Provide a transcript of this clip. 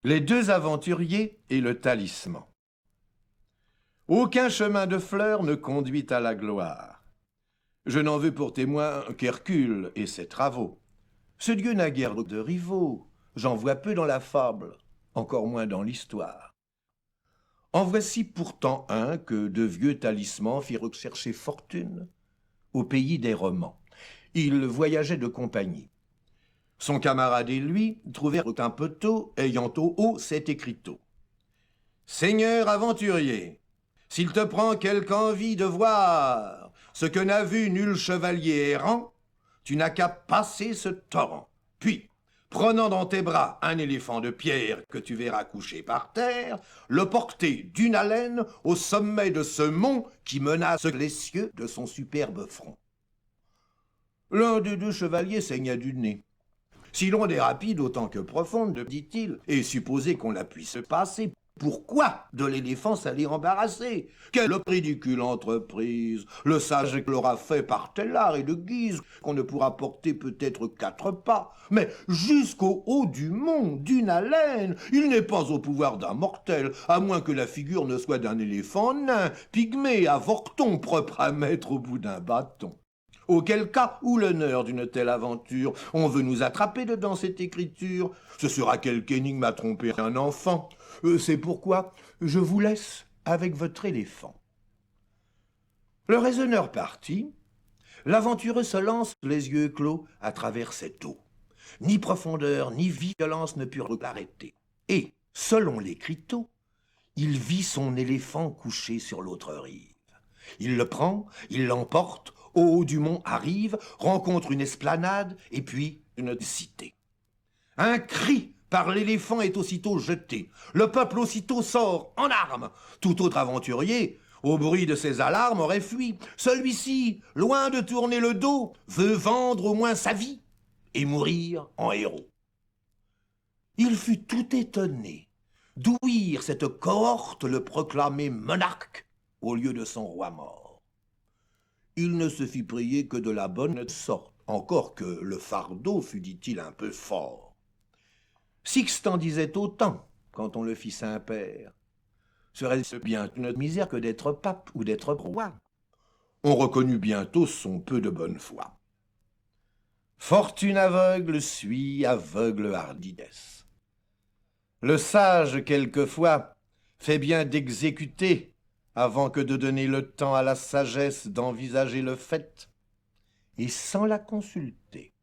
Les deux aventuriers et le talisman. Aucun chemin de fleurs ne conduit à la gloire. Je n'en veux pour témoin qu'Hercule et ses travaux. Ce dieu n'a guère de rivaux, j'en vois peu dans la fable, encore moins dans l'histoire. En voici pourtant un que de vieux talismans firent rechercher fortune au pays des romans. Il voyageait de compagnie. Son camarade et lui trouvèrent un poteau ayant au haut cet écriteau. « Seigneur aventurier, s'il te prend quelque envie de voir ce que n'a vu nul chevalier errant, tu n'as qu'à passer ce torrent. Puis, prenant dans tes bras un éléphant de pierre que tu verras couché par terre, le porter d'une haleine au sommet de ce mont qui menace les cieux de son superbe front. » L'un des deux chevaliers saigna du nez. Si l'onde est rapide autant que profonde, dit-il, et supposé qu'on la puisse passer, pourquoi de l'éléphant s'aller embarrasser? Quelle ridicule entreprise! Le sage l'aura fait par tel art et de guise qu'on ne pourra porter peut-être 4 pas. Mais jusqu'au haut du mont, d'une haleine, il n'est pas au pouvoir d'un mortel, à moins que la figure ne soit d'un éléphant nain, pygmée, avorton, propre à mettre au bout d'un bâton. Auquel cas, où l'honneur d'une telle aventure? On veut nous attraper dedans cette écriture. Ce sera quelque énigme à tromper un enfant. C'est pourquoi je vous laisse avec votre éléphant. Le raisonneur parti, l'aventureux se lance les yeux clos à travers cette eau. Ni profondeur, ni violence ne purent l'arrêter. Et, selon l'écriteau, il vit son éléphant couché sur l'autre rive. Il le prend, il l'emporte, au haut du mont arrive, rencontre une esplanade et puis une cité. Un cri par l'éléphant est aussitôt jeté. Le peuple aussitôt sort en armes. Tout autre aventurier, au bruit de ces alarmes, aurait fui. Celui-ci, loin de tourner le dos, veut vendre au moins sa vie et mourir en héros. Il fut tout étonné d'ouïr cette cohorte le proclamer monarque au lieu de son roi mort. Il ne se fit prier que de la bonne sorte, encore que le fardeau fût, dit-il, un peu fort. Sixte en disait autant quand on le fit Saint-Père. Serait-ce bien une misère que d'être pape ou d'être roi? On reconnut bientôt son peu de bonne foi. Fortune aveugle suit aveugle hardinesse. Le sage, quelquefois, fait bien d'exécuter avant que de donner le temps à la sagesse d'envisager le fait, et sans la consulter.